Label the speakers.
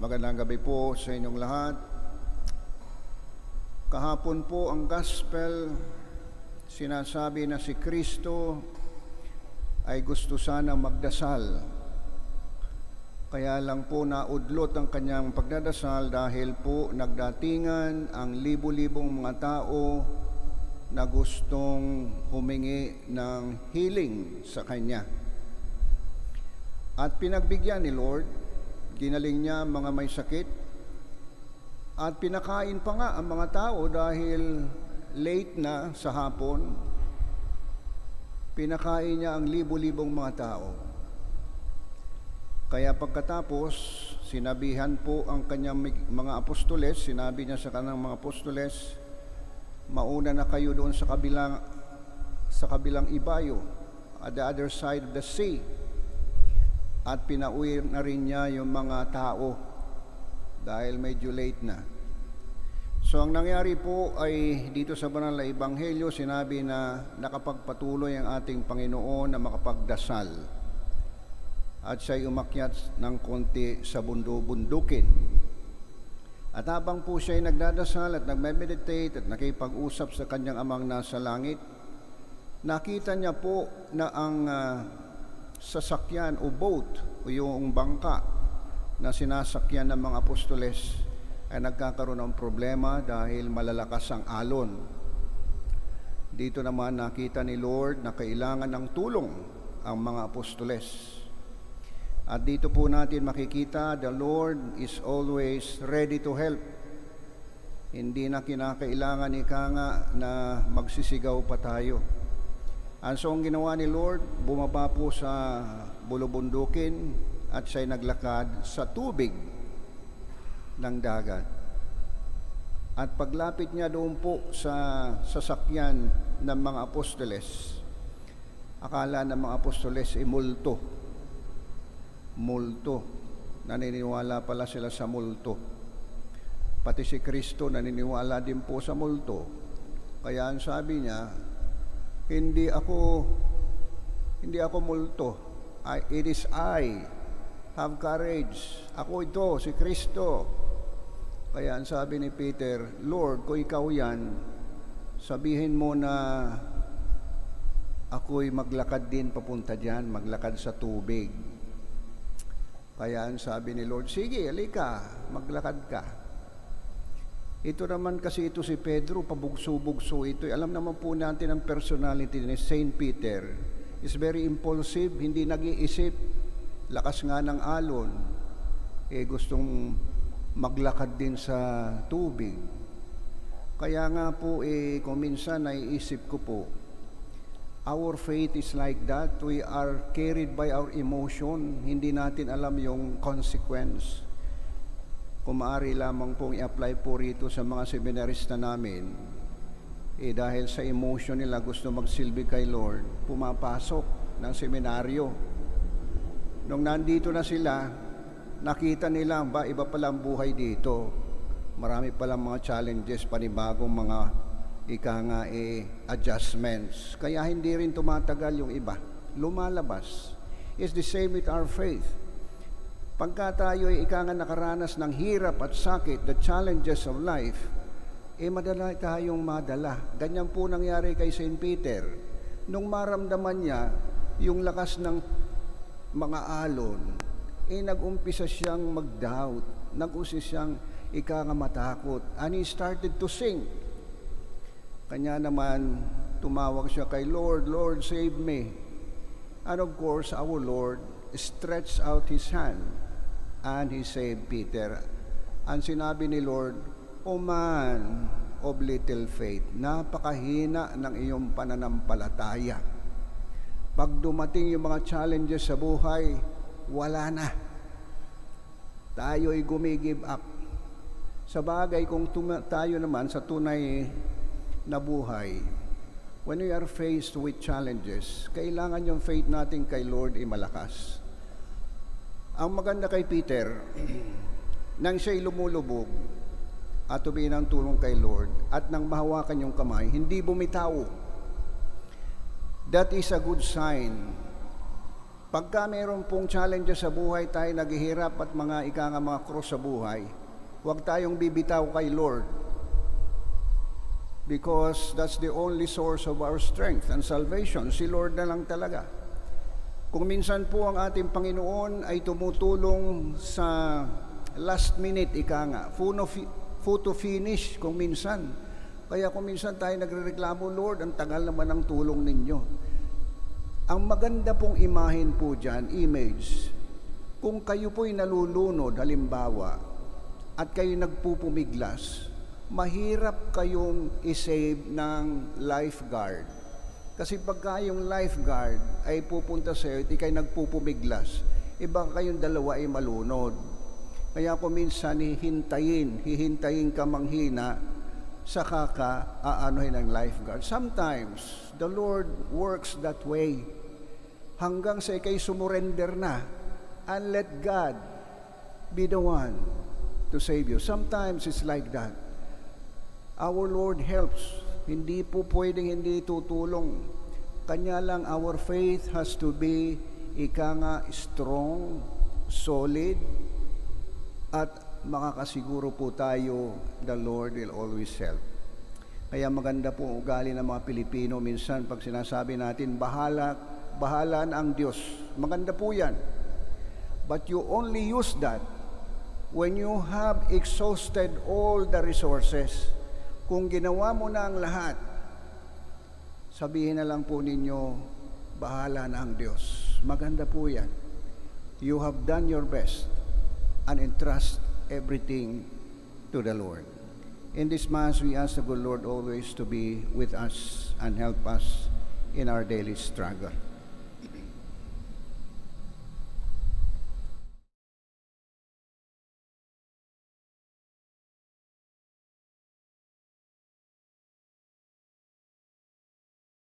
Speaker 1: Magandang gabi po sa inyong lahat. Kahapon po ang gospel, sinasabi na si Kristo ay gusto sana magdasal. Kaya lang po naudlot ang kanyang pagdadasal dahil po nagdatingan ang libu-libong mga tao na gustong humingi ng healing sa kanya. At pinagbigyan ni Lord, ginaling niya ang mga may sakit at pinakain pa nga ang mga tao dahil late na sa hapon. Pinakain niya ang libu-libong mga tao. Kaya pagkatapos, sinabihan po ang kanyang mga apostoles, sinabi niya sa kanyang mga apostoles, mauna na kayo doon sa kabilang ibayo, at the other side of the sea. At pinauwi na rin niya yung mga tao dahil medyo late na. So ang nangyari po ay dito sa banal na ebanghelyo, sinabi na nakapagpatuloy ang ating Panginoon na makapagdasal. At siya'y umakyat ng konti sa bundukin. At habang po siya'y nagdadasal at nagme-meditate at nakipag-usap sa kanyang amang nasa langit, nakita niya po na ang sasakyan o boat o yung bangka na sinasakyan ng mga apostoles ay nagkakaroon ng problema dahil malalakas ang alon. Dito naman nakita ni Lord na kailangan ng tulong ang mga apostoles. At dito po natin makikita, the Lord is always ready to help. Hindi na kinakailangan nga na magsisigaw pa tayo. So ang ginawa ni Lord, bumaba po sa bulubundukin at siya'y naglakad sa tubig ng dagat. At paglapit niya doon po sa sasakyan ng mga apostoles, akala ng mga apostoles ay multo. Naniniwala pala sila sa multo. Pati si Kristo naniniwala din po sa multo. Kaya ang sabi niya, Hindi ako multo. It is I. Have courage. Ako ito, si Kristo. Kaya ang sabi ni Peter, Lord, kung ikaw yan, sabihin mo na ako'y maglakad din papunta dyan, maglakad sa tubig. Kaya ang sabi ni Lord, sige, halika, maglakad ka. Ito naman kasi ito si Pedro, pabugso-bugso ito. Alam naman po natin ang personality ni Saint Peter. Is very impulsive, hindi nag-iisip. Lakas nga ng alon. Gustong maglakad din sa tubig. Kaya nga po, kung minsan naiisip ko po, our faith is like that. We are carried by our emotion. Hindi natin alam yung consequence. Kung maaari lamang pong i-apply po rito sa mga seminarista namin, dahil sa emotion nila gusto magsilbi kay Lord, pumapasok ng seminaryo. Nung nandito na sila, nakita nila, iba pala ang buhay dito. Marami palang mga challenges, panibagong mga adjustments. Kaya hindi rin tumatagal yung iba. Lumalabas. It's the same with our faith. Pagka tayo ay nakaranas ng hirap at sakit, the challenges of life, madala tayong madala. Ganyan po nangyari kay St. Peter. Nung maramdaman niya yung lakas ng mga alon, nag-umpisa siyang mag-doubt, nag-umpisa siyang matakot, and he started to sink. Kanya naman, tumawag siya kay Lord, Lord, save me. And of course, our Lord stretched out His hand, and He saved Peter. Ang sinabi ni Lord, O man of little faith, napakahina ng iyong pananampalataya. Pag dumating yung mga challenges sa buhay, wala na. Tayo'y gumigive up. Sa bagay, kung tayo naman sa tunay na buhay, when we are faced with challenges, kailangan yung faith natin kay Lord ay malakas. Ang maganda kay Peter, nang siya'y lumulubog at humingi ng tulong kay Lord at nang mahawakan yung kamay, hindi bumitaw. That is a good sign Pagka mayroon pong challenges sa buhay, tayo naghihirap at mga mga cross sa buhay, huwag tayong bibitaw kay Lord. Because that's the only source of our strength and salvation. Si Lord na lang talaga. Kung minsan po ang ating Panginoon ay tumutulong sa last minute, photo finish kung minsan. Kaya kung minsan tayo nagrereklamo, Lord, ang tagal naman ng tulong ninyo. Ang maganda pong imahin po dyan, image, kung kayo po'y nalulunod, halimbawa, at kayo nagpupumiglas, mahirap kayong isave ng lifeguard. Kasi pagka yung lifeguard ay pupunta sa iyo at ikay nagpupumiglas, iba kayong dalawa ay malunod. Kaya kung minsan hihintayin ka manghina, saka ka aanohin ng lifeguard. Sometimes, the Lord works that way. Hanggang sa ikay sumurrender na, and let God be the one to save you. Sometimes it's like that. Our Lord helps. Hindi po pwedeng hindi tutulong. Kanya lang our faith has to be strong, solid, at makakasiguro po tayo, the Lord will always help. Kaya maganda po ugali ng mga Pilipino. Minsan pag sinasabi natin, bahala na ang Diyos. Maganda po yan. But you only use that when you have exhausted all the resources. Kung ginawa mo na ang lahat, sabihin na lang po ninyo, bahala na ang Diyos. Maganda po yan. You have done your best and entrust everything to the Lord. In this Mass, we ask the good Lord always to be with us and help us in our daily struggle.